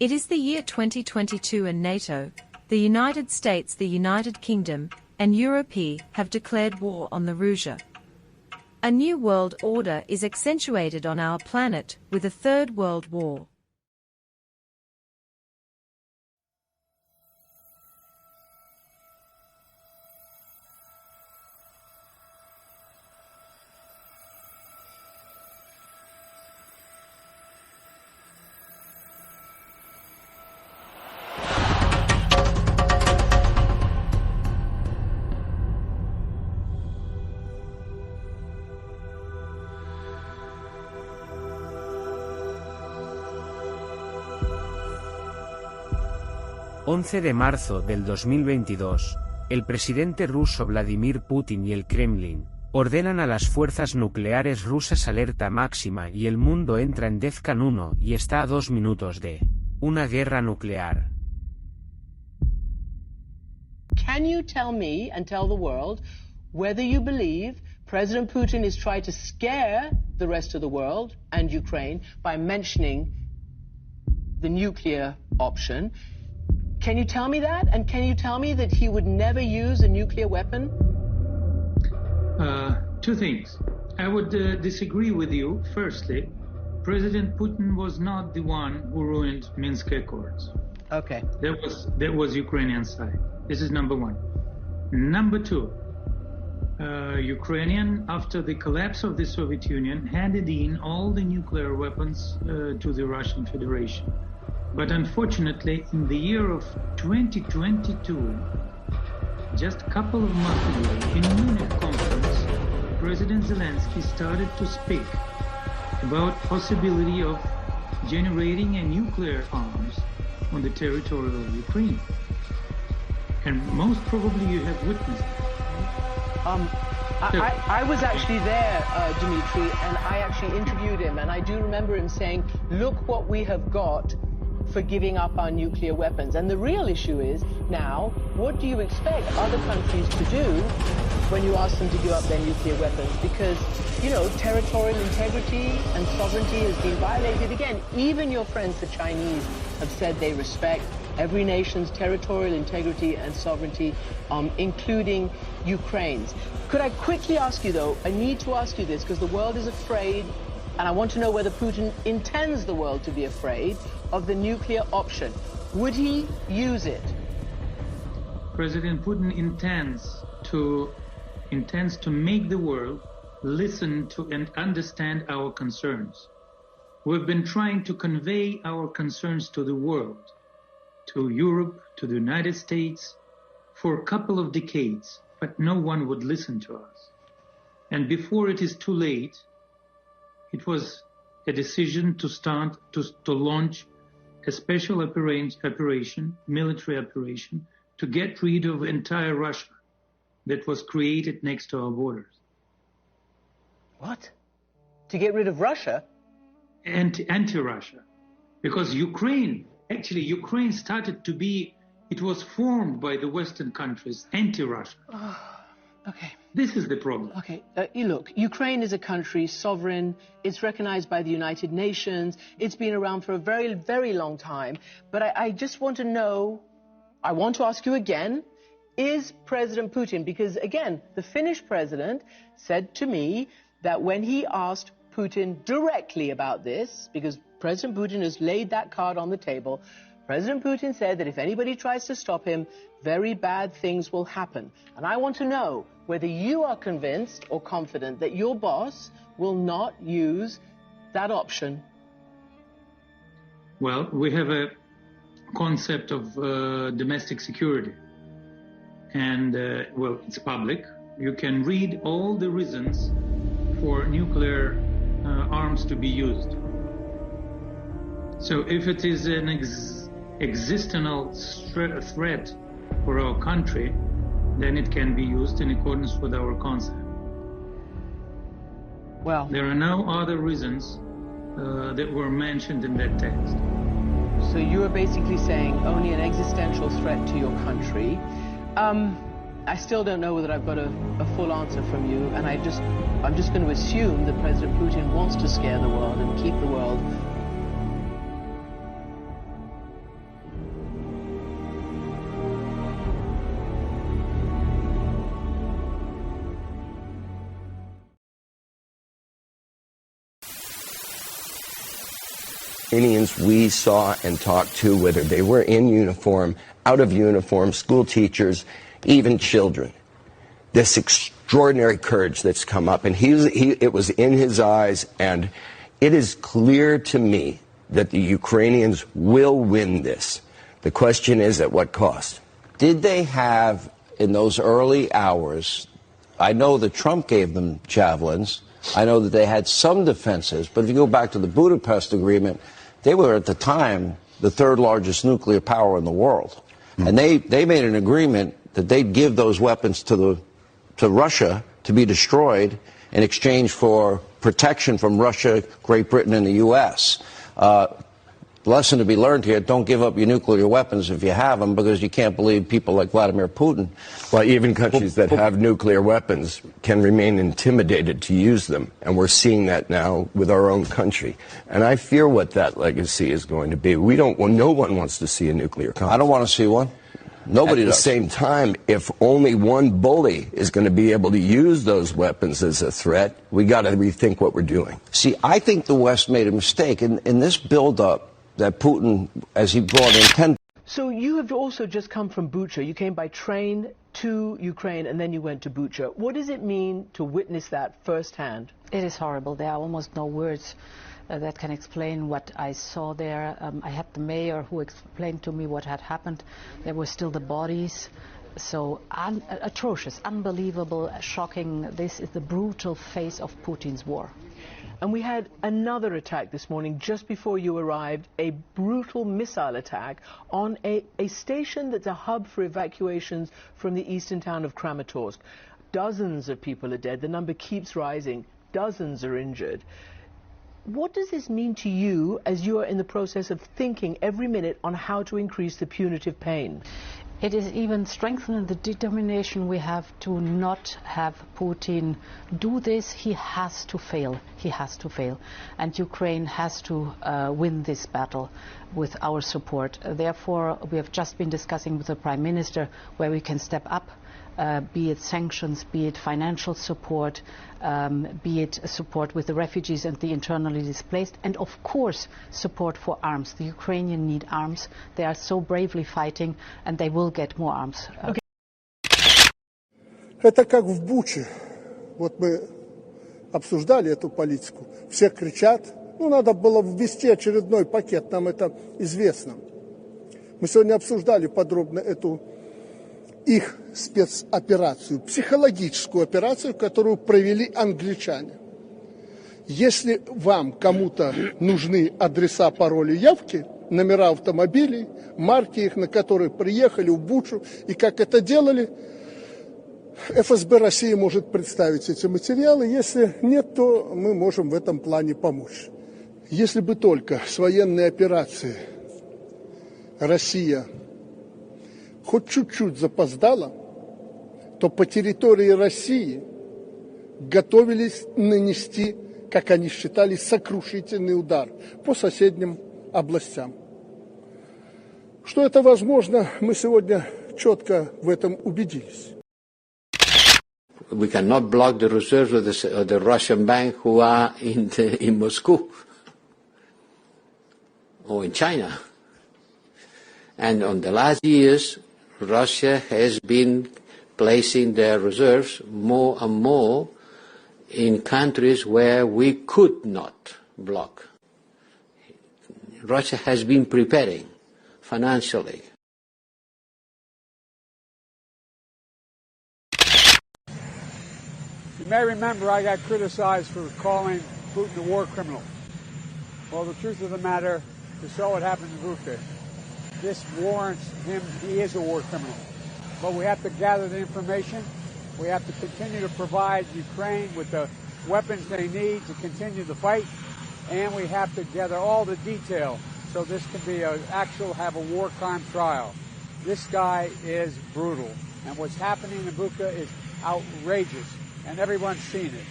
It is the year 2022 and NATO, the United States, the United Kingdom, and Europe have declared war on the Russia. A new world order is accentuated on our planet with a third world war. ...11 de marzo del 2022, el presidente ruso Vladimir Putin y el Kremlin ordenan a las fuerzas nucleares rusas alerta máxima y el mundo entra en DEFCON 1 y está a 2 minutos de una guerra nuclear. Can you tell me and tell the world whether you believe President Putin is trying to scare the rest of the world and Ukraine by mentioning the nuclear option? Can you tell me that? And can you tell me that he would never use a nuclear weapon? Two things. I would disagree with you. Firstly, President Putin was not the one who ruined Minsk Accords. Okay. That was Ukrainian side. This is number one. Number two, Ukrainian, after the collapse of the Soviet Union, handed in all the nuclear weapons to the Russian Federation. But unfortunately, in the year of 2022, just a couple of months ago, in Munich conference, President Zelensky started to speak about possibility of generating a nuclear arms on the territory of Ukraine. And most probably you have witnessed it. I was actually there, Dmitry, and I actually interviewed him, and I do remember him saying, look what we have got for giving up our nuclear weapons. And the real issue is now, what do you expect other countries to do when you ask them to give up their nuclear weapons? Because, you know, territorial integrity and sovereignty has been violated again. Even your friends, the Chinese, have said they respect every nation's territorial integrity and sovereignty, including Ukraine's. Could I quickly ask you, though, I need to ask you this, because the world is afraid, and I want to know whether Putin intends the world to be afraid of the nuclear option. Would he use it? President Putin intends to make the world listen to and understand our concerns. We've been trying to convey our concerns to the world, to Europe, to the United States, for a couple of decades, but no one would listen to us. And before it is too late, it was a decision to launch a special operation, military operation, to get rid of entire Russia that was created next to our borders. What? To get rid of Russia? Anti-Russia. Because Ukraine started to be, it was formed by the Western countries, anti-Russia. Okay. This is the problem. Okay, look, Ukraine is a country, sovereign, it's recognized by the United Nations, it's been around for a very, very long time, but I just want to know, I want to ask you again, is President Putin, because again, the Finnish president said to me that when he asked Putin directly about this, because President Putin has laid that card on the table, President Putin said that if anybody tries to stop him, very bad things will happen. And I want to know whether you are convinced or confident that your boss will not use that option. Well, we have a concept of domestic security. And, well, it's public. You can read all the reasons for nuclear arms to be used. So if it is an existential threat for our country, then it can be used in accordance with our concept. Well, there are no other reasons that were mentioned in that text. So you are basically saying only an existential threat to your country. I still don't know whether I've got a full answer from you, and I'm just going to assume that President Putin wants to scare the world and keep the world Ukrainians we saw and talked to, whether they were in uniform, out of uniform, school teachers, even children. This extraordinary courage that's come up, and it was in his eyes, and it is clear to me that the Ukrainians will win this. The question is, at what cost? Did they have, in those early hours, I know that Trump gave them javelins, I know that they had some defenses, but if you go back to the Budapest Agreement, they were at the time the third largest nuclear power in the world. And they made an agreement that they'd give those weapons to Russia to be destroyed in exchange for protection from Russia, Great Britain, and the U.S. Lesson to be learned here, don't give up your nuclear weapons if you have them, because you can't believe people like Vladimir Putin. Well, even countries that have nuclear weapons can remain intimidated to use them, and we're seeing that now with our own country. And I fear what that legacy is going to be. No one wants to see a nuclear conflict. I don't want to see one. Nobody does. At the same time, if only one bully is going to be able to use those weapons as a threat, we got to rethink what we're doing. See, I think the West made a mistake in this build-up that Putin, as he brought in 10... So you have also just come from Bucha. You came by train to Ukraine and then you went to Bucha. What does it mean to witness that firsthand? It is horrible. There are almost no words that can explain what I saw there. I had the mayor who explained to me what had happened. There were still the bodies. So atrocious, unbelievable, shocking. This is the brutal face of Putin's war. And we had another attack this morning just before you arrived, a brutal missile attack on a station that's a hub for evacuations from the eastern town of Kramatorsk. Dozens of people are dead. The number keeps rising. Dozens are injured. What does this mean to you as you are in the process of thinking every minute on how to increase the punitive pain? It is even strengthening the determination we have to not have Putin do this. He has to fail. He has to fail. And Ukraine has to win this battle with our support. Therefore, we have just been discussing with the Prime Minister where we can step up, be it sanctions, be it financial support, be it support with the refugees and the internally displaced, and of course support for arms. The Ukrainians need arms. They are so bravely fighting, and they will get more arms. Okay. Это как в Буче. Вот мы обсуждали эту политику. Все кричат. Надо было ввести очередной пакет, нам это известно. Мы сегодня обсуждали подробно эту их спецоперацию, психологическую операцию, которую провели англичане. Если вам кому-то нужны адреса, пароли, явки, номера автомобилей, марки их, на которые приехали в Бучу, и как это делали, ФСБ России может представить эти материалы. Если нет, то мы можем в этом плане помочь. Если бы только с военной операцией Россия хоть чуть-чуть запоздала, то по территории России готовились нанести, как они считали, сокрушительный удар по соседним областям. Что это возможно, мы сегодня четко в этом убедились. We cannot block the reserves of the Russian bank who are in Moscow or in China. And on the last years, Russia has been placing their reserves more and more in countries where we could not block. Russia has been preparing financially. You may remember I got criticized for calling Putin a war criminal. Well, the truth of the matter, to show what happened in Bucha, this warrants him, he is a war criminal. But we have to gather the information. We have to continue to provide Ukraine with the weapons they need to continue the fight. And we have to gather all the detail so this can be have a war crime trial. This guy is brutal. And what's happening in Bucha is outrageous. And everyone's seen it.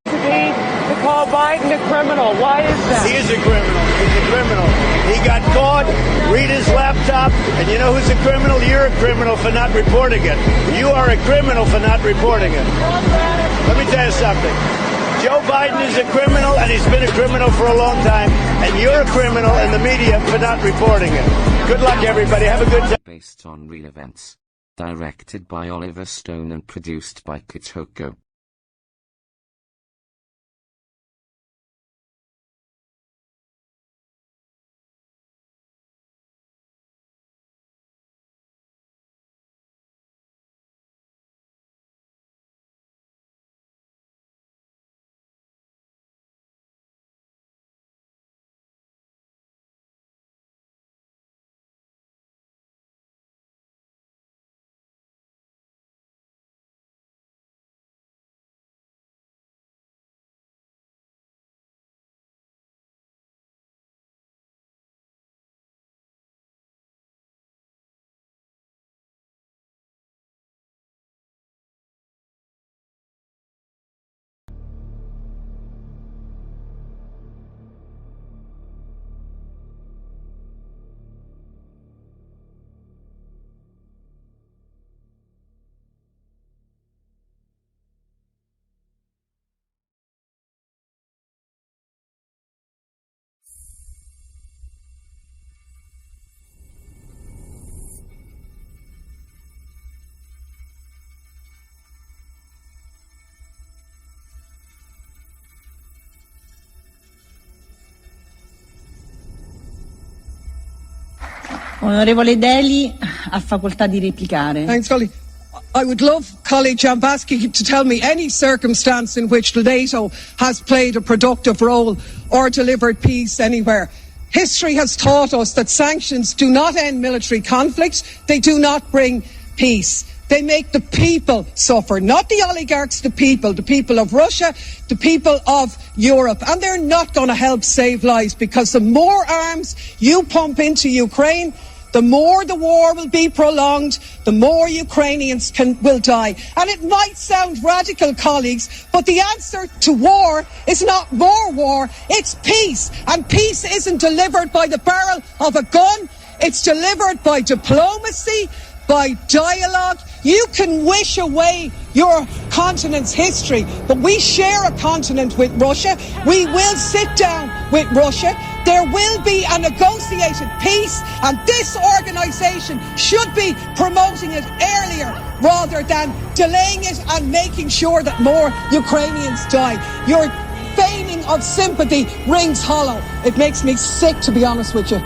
To call Biden a criminal. Why is that? He is a criminal. He's a criminal. He got caught. Read his laptop. And you know who's a criminal? You're a criminal for not reporting it. You are a criminal for not reporting it. Let me tell you something. Joe Biden is a criminal, and he's been a criminal for a long time, and you're a criminal in the media for not reporting it. Good luck, everybody. Have a good day. Based on real events. Directed by Oliver Stone and produced by Kitoko. Onorevole Deli ha facoltà di replicare. Thanks, Colleague. I would love colleague Jambaski to tell me any circumstance in which NATO has played a productive role or delivered peace anywhere. History has taught us that sanctions do not end military conflicts. They do not bring peace. They make the people suffer, not the oligarchs, the people of Russia, the people of Europe. And they're not going to help save lives, because the more arms you pump into Ukraine, the more the war will be prolonged, the more Ukrainians will die. And it might sound radical, colleagues, but the answer to war is not more war, it's peace. And peace isn't delivered by the barrel of a gun, it's delivered by diplomacy, by dialogue. You can wish away your continent's history, but we share a continent with Russia. We will sit down with Russia. There will be a negotiated peace, and this organisation should be promoting it earlier rather than delaying it and making sure that more Ukrainians die. Your feigning of sympathy rings hollow. It makes me sick, to be honest with you.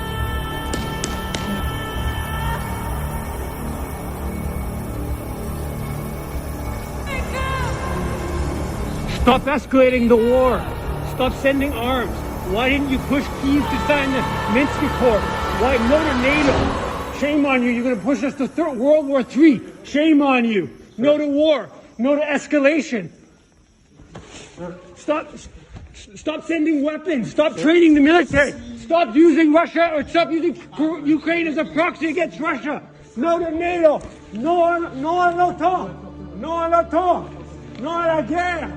Stop escalating the war. Stop sending arms. Why didn't you push Kyiv to sign the Minsk Accord? Why no to NATO? Shame on you. You're going to push us to World War III. Shame on you. No to war. No to escalation. Stop sending weapons. Stop training the military. Stop using Russia, or stop using Ukraine as a proxy against Russia. No to NATO. No à l'OTAN. No à l'OTAN. No à la guerre.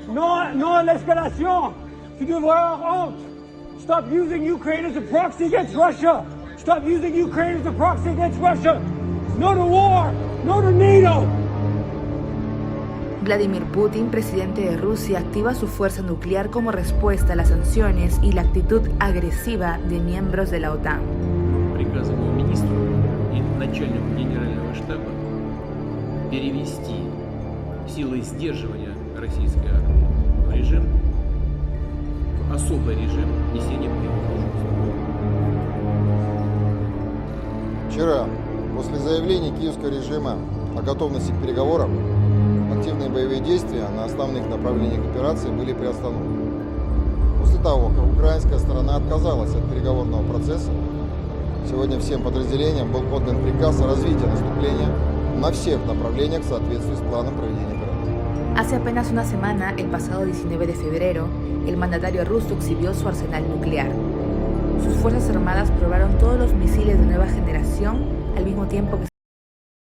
No à l'escalation. Tu devrais avoir honte. Stop using Ukraine as a proxy against Russia. Stop using Ukraine as a proxy against Russia. No to war. No to NATO. Vladimir Putin, presidente de Rusia, activa su fuerza nuclear como respuesta a las sanciones y la actitud agresiva de miembros de la OTAN. Приказываю министру и начальнику генерального штаба перевести силы сдерживания российской армии в режим, в особый режим несения боевых действий. Вчера, после заявлений киевского режима о готовности к переговорам, активные боевые действия на основных направлениях операции были приостановлены. После того, как украинская сторона отказалась от переговорного процесса, сегодня всем подразделениям был отдан приказ о развитии наступления на всех направлениях в соответствии с планом проведения операции. Hace apenas una semana, el pasado 19 de febrero, el mandatario ruso exhibió su arsenal nuclear. Sus fuerzas armadas probaron todos los misiles de nueva generación al mismo tiempo que